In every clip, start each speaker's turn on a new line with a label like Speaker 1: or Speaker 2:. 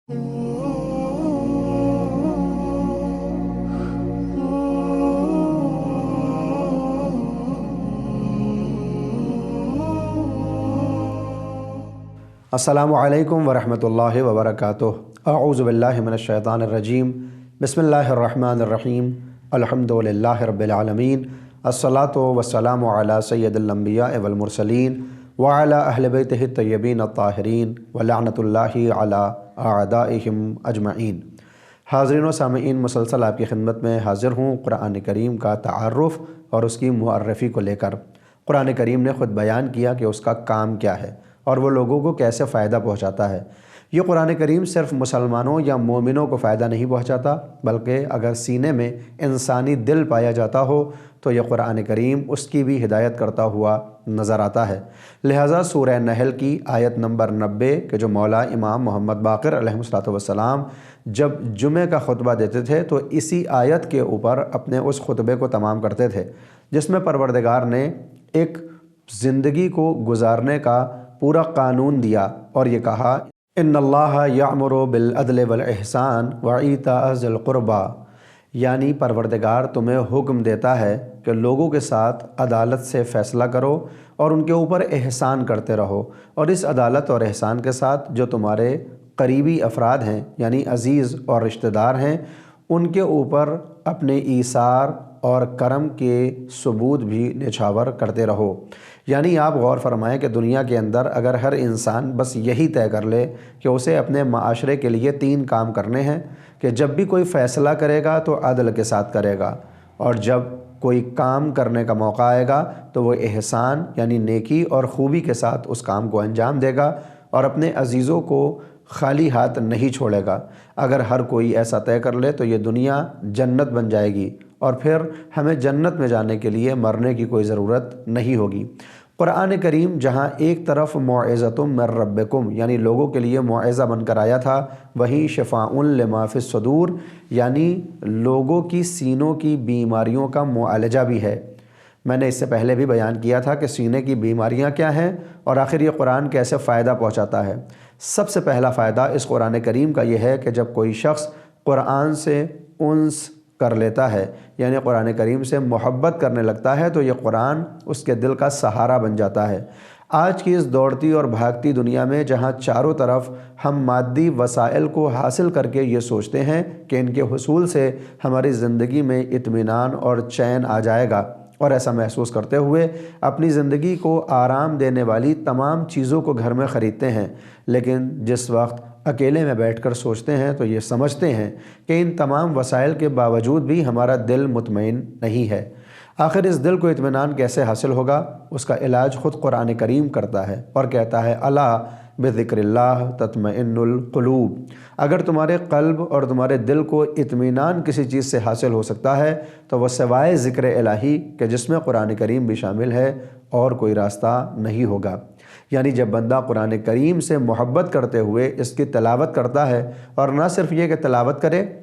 Speaker 1: अस्सलामु अलैकुम वरहमतुल्लाहि वबरकातुहू। अऊज़ु बिल्लाहि मिनश्शैतानिर्रजीम। बिस्मिल्लाहिर्रहमानिर्रहीम। अल्हम्दुलिल्लाहि रब्बिल आलमीन। अस्सलातु वस्सलामु अला सय्यदिल अंबिया वल मुरसलीन व अला अहलि बैतिहि तय्यबीन अत्ताहिरीन व लअनतुल्लाहि अला अअदाइहिम अजमईन। हाज़रीन व सामीईन, मुसलसल आपकी खिदमत में हाज़िर हूँ कुरान करीम का तारुफ़ और उसकी मुअर्रफ़ी को लेकर। कुरान करीम ने ख़ुद बयान किया कि उसका काम क्या है और वो लोगों को कैसे फ़ायदा पहुँचाता है। ये कुरान करीम सिर्फ़ मुसलमानों या मोमिनों को फ़ायदा नहीं पहुँचाता, बल्कि अगर सीने में इंसानी दिल पाया जाता हो तो ये कुरान करीम उसकी भी हिदायत करता हुआ नज़र आता है। लिहाजा सूरह नहल की आयत नंबर 90 के जो मौला इमाम मोहम्मद बाक़िर अलैहिस्सलातु वस्सलाम जब जुमे का खुतबा देते थे तो इसी आयत के ऊपर अपने उस खुतबे को तमाम करते थे, जिसमें परवरदिगार ने एक ज़िंदगी को गुजारने का पूरा कानून दिया और ये कहा, इन्नल्लाह यअमुरु बिल अदल वल इहसान व ईताअ ज़िल क़ुरबा, यानी परवरदिगार तुम्हें हुक्म देता है कि लोगों के साथ अदालत से फ़ैसला करो और उनके ऊपर एहसान करते रहो, और इस अदालत और एहसान के साथ जो तुम्हारे करीबी अफराद हैं यानी अज़ीज़ और रिश्तेदार हैं उनके ऊपर अपने ईसार और करम के सबूत भी निछावर करते रहो। यानी आप गौर फरमाएं कि दुनिया के अंदर अगर हर इंसान बस यही तय कर ले कि उसे अपने माशरे के लिए 3 काम करने हैं कि जब भी कोई फ़ैसला करेगा तो अदल के साथ करेगा, और जब कोई काम करने का मौका आएगा तो वो एहसान यानी नेकी और ख़ूबी के साथ उस काम को अंजाम देगा और अपने अज़ीज़ों को खाली हाथ नहीं छोड़ेगा। अगर हर कोई ऐसा तय कर ले तो ये दुनिया जन्नत बन जाएगी और फिर हमें जन्नत में जाने के लिए मरने की कोई ज़रूरत नहीं होगी। कुरान करीम जहाँ एक तरफ मौइज़तुम मिर रब्बिकुम यानी लोगों के लिए मौइज़ा बनकर आया था, वहीं शिफ़ाउन लिमा फ़िस सुदूर यानी लोगों की सीनों की बीमारियों का मुआलजा भी है। मैंने इससे पहले भी बयान किया था कि सीने की बीमारियां क्या हैं और आखिर ये कुरान कैसे फ़ायदा पहुंचाता है। सबसे पहला फ़ायदा इस कुरान करीम का ये है कि जब कोई शख्स कुरान से उन्स कर लेता है यानी कुरान करीम से मोहब्बत करने लगता है तो ये कुरान उसके दिल का सहारा बन जाता है। आज की इस दौड़ती और भागती दुनिया में जहाँ चारों तरफ हम मादी वसाइल को हासिल करके ये सोचते हैं कि इनके हुसूल से हमारी ज़िंदगी में इत्मीनान और चैन आ जाएगा, और ऐसा महसूस करते हुए अपनी ज़िंदगी को आराम देने वाली तमाम चीज़ों को घर में ख़रीदते हैं, लेकिन जिस वक्त अकेले में बैठकर सोचते हैं तो ये समझते हैं कि इन तमाम वसाइल के बावजूद भी हमारा दिल मुतमईन नहीं है। आखिर इस दिल को इत्मीनान कैसे हासिल होगा, उसका इलाज ख़ुद कुरान करीम करता है और कहता है, अला बिज़िक्रिल्लाह तत्मइन्नुल क़ुलूब। अगर तुम्हारे क़ल्ब और तुम्हारे दिल को इत्मीनान किसी चीज़ से हासिल हो सकता है तो वह सिवाय ज़िक्र इलाही के जिसमें कुरान करीम भी शामिल है और कोई रास्ता नहीं होगा। यानी जब बंदा कुरान करीम से मोहब्बत करते हुए इसकी तिलावत करता है, और ना सिर्फ ये कि तिलावत करे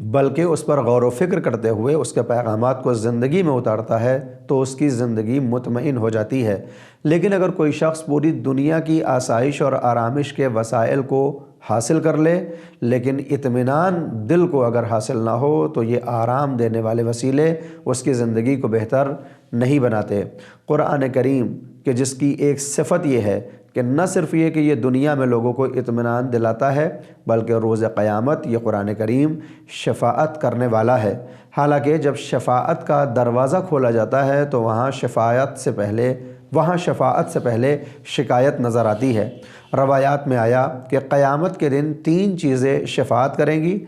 Speaker 1: बल्कि उस पर गौर व फिक्र करते हुए उसके पैगामात को ज़िंदगी में उतारता है, तो उसकी ज़िंदगी मुतमईन हो जाती है। लेकिन अगर कोई शख्स पूरी दुनिया की आसाइश और आरामिश के वसाइल को हासिल कर ले लेकिन इत्मीनान दिल को अगर हासिल ना हो तो ये आराम देने वाले वसीले उसकी ज़िंदगी को बेहतर नहीं बनाते। कुरान करीम कि जिसकी एक सिफत ये है कि न सिर्फ ये कि ये दुनिया में लोगों को इत्मीनान दिलाता है बल्कि रोज़ क़यामत ये कुरान करीम शफ़ाअत करने वाला है। हालांकि जब शफ़ाअत का दरवाज़ा खोला जाता है तो वहाँ शफ़ाअत से पहले शिकायत नज़र आती है। रवायात में आया कि क़यामत के दिन 3 चीज़ें शफ़ाअत करेंगी,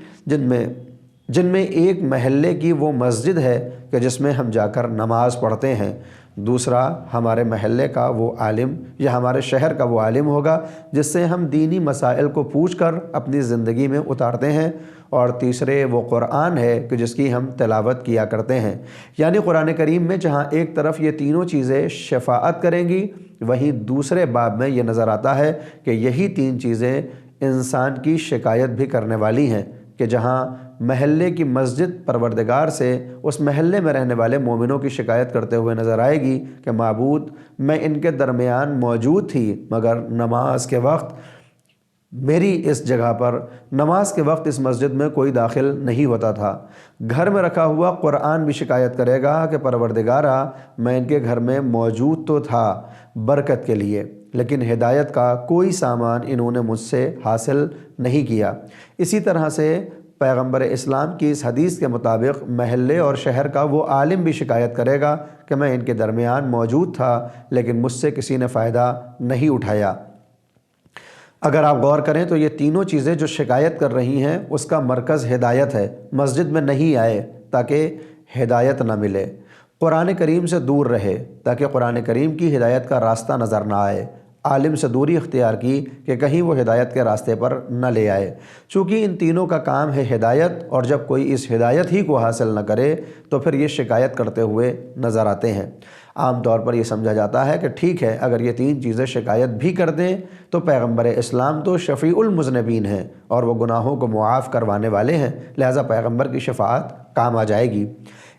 Speaker 1: जिनमें एक महल्ले की वो मस्जिद है कि जिसमें हम जाकर नमाज़ पढ़ते हैं, दूसरा हमारे महल्ले का वो आलिम या हमारे शहर का वो आलिम होगा जिससे हम दीनी मसाइल को पूछकर अपनी ज़िंदगी में उतारते हैं, और तीसरे वो कुरान है कि जिसकी हम तिलावत किया करते हैं। यानी कुरान करीम में जहाँ एक तरफ ये तीनों चीज़ें शफ़ाअत करेंगी, वहीं दूसरे बाब में ये नज़र आता है कि यही 3 चीज़ें इंसान की शिकायत भी करने वाली हैं कि जहाँ महल्ले की मस्जिद परवरदिगार से उस महल्ले में रहने वाले मोमिनों की शिकायत करते हुए नज़र आएगी कि माबूद मैं इनके दरमियान मौजूद थी मगर नमाज के वक्त मेरी इस जगह पर नमाज के वक्त इस मस्जिद में कोई दाखिल नहीं होता था। घर में रखा हुआ कुरान भी शिकायत करेगा कि परवरदिगारा, मैं इनके घर में मौजूद तो था बरकत के लिए, लेकिन हिदायत का कोई सामान इन्होंने मुझसे हासिल नहीं किया। इसी तरह से पैगंबर इस्लाम की इस हदीस के मुताबिक महल्ले और शहर का वो आलिम भी शिकायत करेगा कि मैं इनके दरमियान मौजूद था लेकिन मुझसे किसी ने फ़ायदा नहीं उठाया। अगर आप गौर करें तो ये तीनों चीज़ें जो शिकायत कर रही हैं उसका मरकज़ हिदायत है। मस्जिद में नहीं आए ताकि हिदायत ना मिले, कुरान करीम से दूर रहे ताकि कुरान करीम की हिदायत का रास्ता नज़र ना आए, आलिम से दूरी इख्तियार की कि कहीं वो हिदायत के रास्ते पर न ले आए। चूँकि इन तीनों का काम है हिदायत, और जब कोई इस हिदायत ही को हासिल न करे तो फिर ये शिकायत करते हुए नज़र आते हैं। आम तौर पर यह समझा जाता है कि ठीक है, अगर ये तीन चीज़ें शिकायत भी कर दें तो पैगंबर इस्लाम तो शफ़ीउल मुज़निबीन हैं और वो गुनाहों को मुआफ़ करवाने वाले हैं, लिहाजा पैगंबर की शफ़ाअत काम आ जाएगी।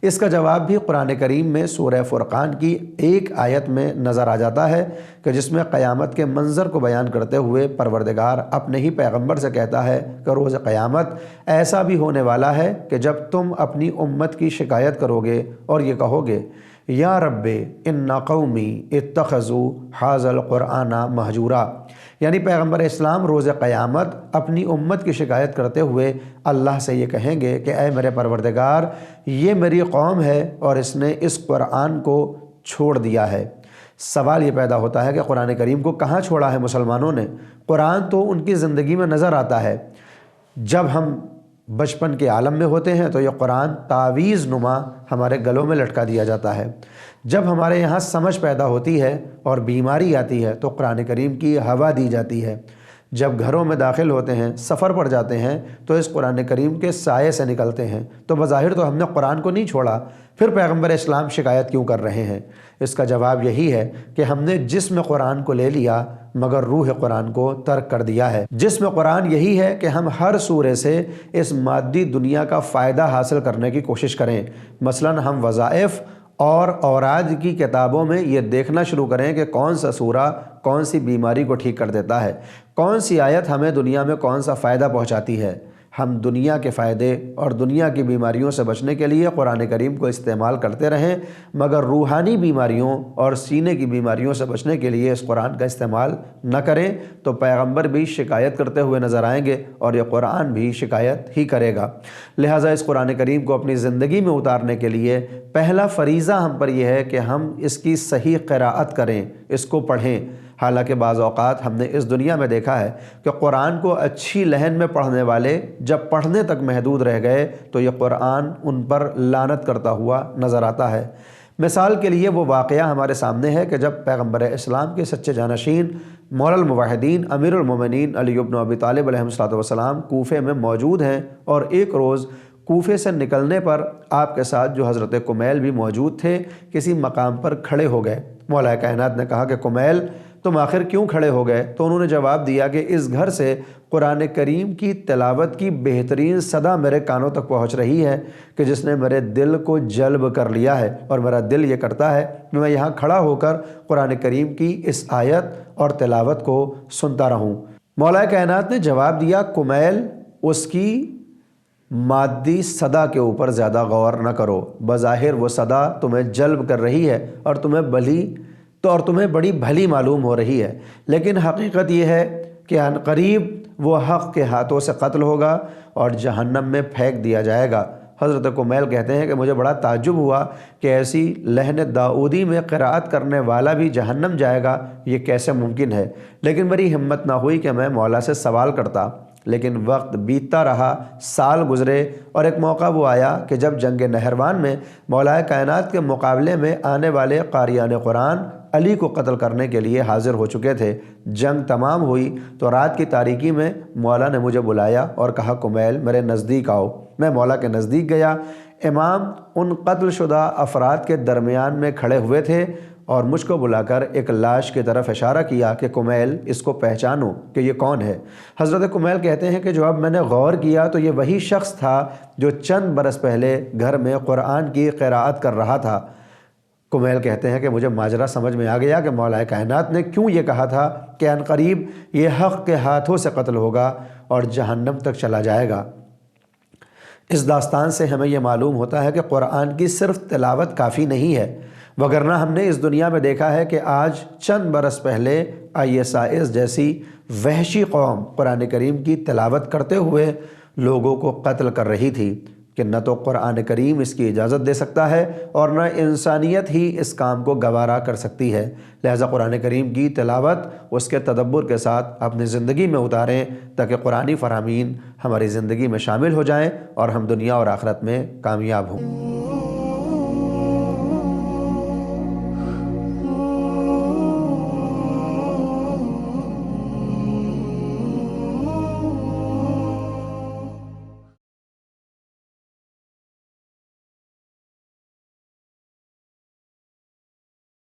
Speaker 1: इसका जवाब भी कुरान करीम में सूरह फुरक़ान की एक आयत में नज़र आ जाता है कि जिसमें क़यामत के मंज़र को बयान करते हुए परवरदिगार अपने ही पैगंबर से कहता है कि रोज़ क़यामत ऐसा भी होने वाला है कि जब तुम अपनी उम्मत की शिकायत करोगे और ये कहोगे, या रब्बे इन्ना कौमी इत्तख़ज़ू हाज़ल क़ुरआना महजूरा, यानी पैगंबर इस्लाम रोज़ क़यामत अपनी उम्मत की शिकायत करते हुए अल्लाह से ये कहेंगे कि ऐ मेरे परवरदिगार, ये मेरी कौम है और इसने इस क़ुरआन को छोड़ दिया है। सवाल ये पैदा होता है कि कुरान करीम को कहाँ छोड़ा है मुसलमानों ने? कुरान तो उनकी ज़िंदगी में नज़र आता है। जब हम बचपन के आलम में होते हैं तो ये कुरान तावीज़ नुमा हमारे गलों में लटका दिया जाता है। जब हमारे यहाँ समझ पैदा होती है और बीमारी आती है तो कुरान करीम की हवा दी जाती है। जब घरों में दाखिल होते हैं, सफ़र पर जाते हैं तो इस कुरान करीम के साये से निकलते हैं। तो बज़ाहिर तो हमने कुरान को नहीं छोड़ा, फिर पैगंबर इस्लाम शिकायत क्यों कर रहे हैं? इसका जवाब यही है कि हमने जिस्म कुरान को ले लिया मगर रूह कुरान को तर्क कर दिया है। जिस्म कुरान यही है कि हम हर सूरे से इस मादी दुनिया का फ़ायदा हासिल करने की कोशिश करें। मसलन हम वज़ाइफ़ और औराद की किताबों में ये देखना शुरू करें कि कौन सा सूरा कौन सी बीमारी को ठीक कर देता है, कौन सी आयत हमें दुनिया में कौन सा फ़ायदा पहुंचाती है। हम दुनिया के फ़ायदे और दुनिया की बीमारियों से बचने के लिए कुरान करीम को इस्तेमाल करते रहें, मगर रूहानी बीमारियों और सीने की बीमारियों से बचने के लिए इस कुरान का इस्तेमाल न करें तो पैगंबर भी शिकायत करते हुए नज़र आएंगे और ये कुरान भी शिकायत ही करेगा। लिहाजा इस कुरान करीम को अपनी ज़िंदगी में उतारने के लिए पहला फ़रीज़ा हम पर यह है कि हम इसकी सही क़िराअत करें, इसको पढ़ें। हालांकि बाज़ औक़ात हमने इस दुनिया में देखा है कि कुरान को अच्छी लहन में पढ़ने वाले जब पढ़ने तक महदूद रह गए तो ये कुरान उन पर लानत करता हुआ नज़र आता है। मिसाल के लिए वो वाक़या हमारे सामने है कि जब पैगंबर इस्लाम के सच्चे जानशीन मौलल मुवाहिदीन अमीरुल मोमिनीन अली इब्न अबी तालिब अलैहिस्सलाम कूफ़े में मौजूद हैं और एक रोज़ कूफ़े से निकलने पर आपके साथ जो हज़रत कुमैल भी मौजूद थे किसी मकाम पर खड़े हो गए। मौला कायनात ने कहा कि कुमैल, तुम आखिर क्यों खड़े हो गए? तो उन्होंने जवाब दिया कि इस घर से कुरान करीम की तिलावत की बेहतरीन सदा मेरे कानों तक पहुंच रही है कि जिसने मेरे दिल को जल्ब कर लिया है और मेरा दिल ये करता है कि मैं यहाँ खड़ा होकर कुरान करीम की इस आयत और तिलावत को सुनता रहूँ। मौला कायनात ने जवाब दिया, कुमैल, उसकी मादी सदा के ऊपर ज़्यादा गौर न करो। बज़ाहिर वो सदा तुम्हें जल्ब कर रही है और तुम्हें बड़ी भली मालूम हो रही है, लेकिन हकीकत यह है कि अनक़रीब वो हक़ के हाथों से कत्ल होगा और जहन्नम में फेंक दिया जाएगा। हज़रत कुमैल कहते हैं कि मुझे बड़ा ताज्जुब हुआ कि ऐसी लहन दाऊदी में क़िराअत करने वाला भी जहन्नम जाएगा, ये कैसे मुमकिन है। लेकिन मेरी हिम्मत ना हुई कि मैं मौला से सवाल करता। लेकिन वक्त बीतता रहा, साल गुज़रे और एक मौका वो आया कि जब जंग नहरवान में मौला कायनात के मुकाबले में आने वाले क़ारियान कुरान अली को कत्ल करने के लिए हाज़िर हो चुके थे। जंग तमाम हुई तो रात की तारीकी में मौला ने मुझे बुलाया और कहा, कुमैल, मेरे नज़दीक आओ। मैं मौला के नज़दीक गया। इमाम उन कत्ल शुदा अफराद के दरमियान में खड़े हुए थे और मुझको बुलाकर एक लाश की तरफ इशारा किया कि कुमैल, इसको पहचानो कि ये कौन है। हज़रत कुमैल कहते हैं कि जब मैंने गौर किया तो ये वही शख्स था जो चंद बरस पहले घर में कुरान की क़िराअत कर रहा था। کمیل کہتے ہیں کہ مجھے ماجرا سمجھ میں آ گیا کہ مولا کائنات نے کیوں یہ کہا تھا کہ ان قریب یہ حق کے ہاتھوں سے قتل ہوگا اور جہنم تک چلا جائے گا۔ اس داستان سے ہمیں یہ معلوم ہوتا ہے کہ قرآن کی صرف تلاوت کافی نہیں ہے، وگرنہ ہم نے اس دنیا میں دیکھا ہے کہ آج چند برس پہلے ISIS جیسی وحشی قوم قرآن کریم کی تلاوت کرتے ہوئے لوگوں کو قتل کر رہی تھی کہ نہ تو قرآن کریم اس کی اجازت دے سکتا ہے اور نہ انسانیت ہی اس کام کو گوارا کر سکتی ہے۔ لہٰذا قرآن کریم کی تلاوت اس کے تدبر کے ساتھ اپنی زندگی میں اتاریں تاکہ قرآنی فرامین ہماری زندگی میں شامل ہو جائیں اور ہم دنیا اور آخرت میں کامیاب ہوں۔